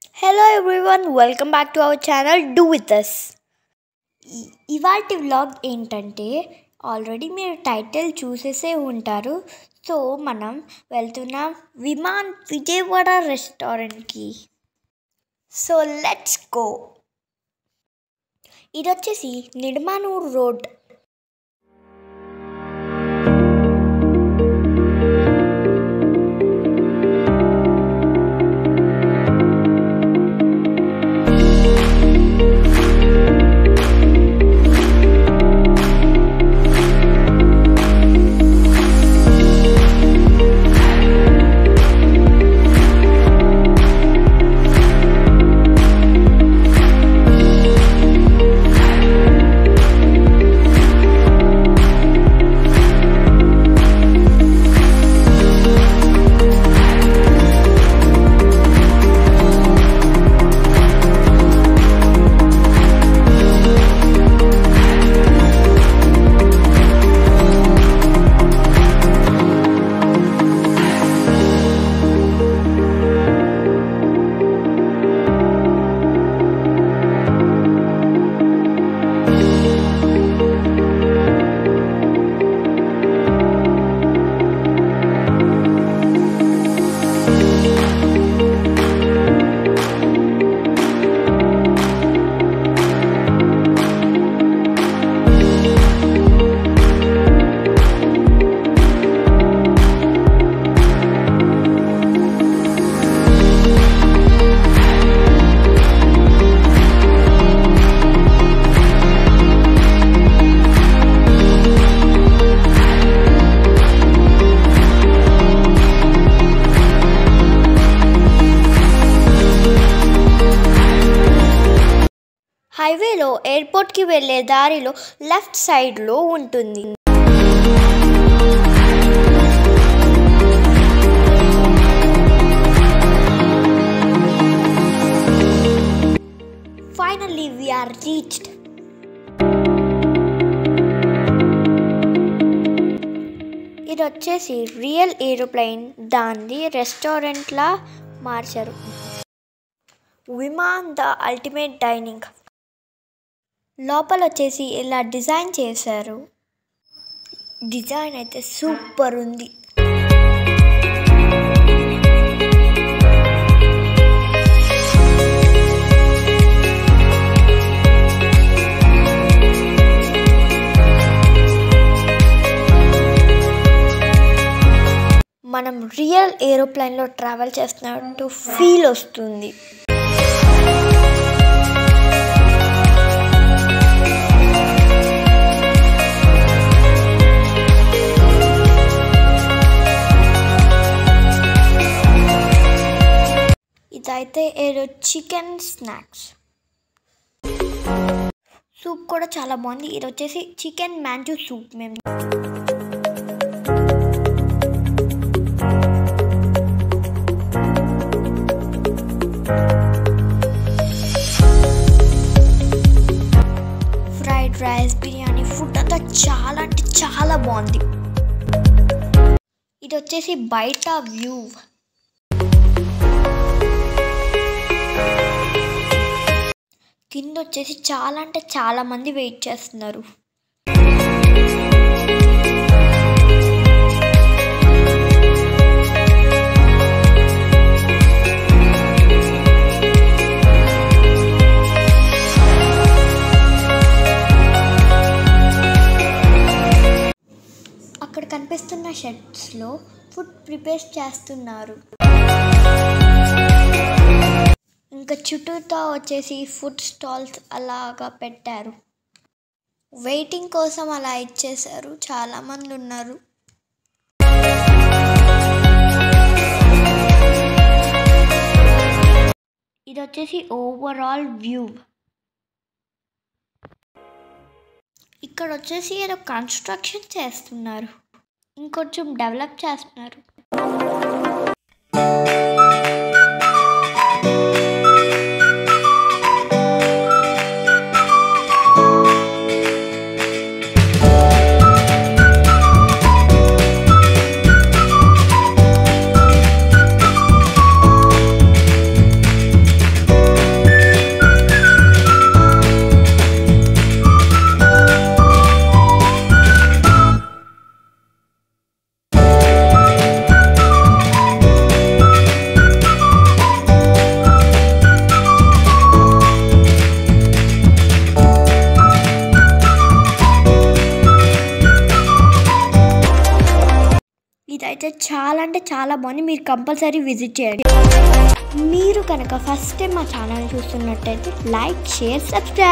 Hello everyone, welcome back to our channel Do With Us. ఇవాల్టి vlog ఏంటంటే already మీరు title చూసేసే ఉంటారు. So మనం వెళ్తున్నాం విమాన్ విజయవాడ రెస్టారెంట్కి. So let's go. ఇది వచ్చేసి నిడమానూరు రోడ్. హైవేలో ఎయిర్పోర్ట్కి వెళ్ళే దారిలో లెఫ్ట్ సైడ్లో ఉంటుంది. Finally we are reached. ఇది వచ్చేసి రియల్ ఏరోప్లేన్, దాన్ని రెస్టారెంట్లా మార్చారు. Viman the ultimate dining. లోపల వచ్చేసి ఇలా డిజైన్ చేశారు. డిజైన్ అయితే సూపర్ ఉంది. మనం రియల్ ఏరోప్లేన్లో ట్రావెల్ చేస్తున్నట్టు ఫీల్ వస్తుంది. ఇదైతే ఏదో చికెన్ స్నాక్స్. సూప్ కూడా చాలా బాగుంది. ఇది వచ్చేసి చికెన్ మ్యాంజో సూప్. మేము ఫ్రైడ్ రైస్, బిర్యానీ, ఫుడ్ అంతా చాలా అంటే చాలా బాగుంది. ఇది వచ్చేసి బయట వ్యూ. కింద వచ్చేసి చాలా అంటే చాలా మంది వెయిట్ చేస్తున్నారు. అక్కడ కనిపిస్తున్న షెడ్స్లో ఫుడ్ ప్రిపేర్ చేస్తున్నారు. ఇంకా చుట్టూతో వచ్చేసి ఫుడ్ స్టాల్స్ అలాగా పెట్టారు. వెయిటింగ్ కోసం అలా ఇచ్చేశారు. చాలామంది ఉన్నారు. ఇది వచ్చేసి ఓవరాల్ వ్యూ. ఇక్కడ వచ్చేసి ఏదో కన్స్ట్రక్షన్ చేస్తున్నారు, ఇంకొంచెం డెవలప్ చేస్తున్నారు. ఇదైతే చాలా అంటే చాలా బాగుంది. మీరు కంపల్సరీ విజిట్ చేయండి. మీరు కనుక ఫస్ట్ టైం మా ఛానల్ చూస్తున్నట్టయితే లైక్, షేర్, సబ్స్క్రైబ్.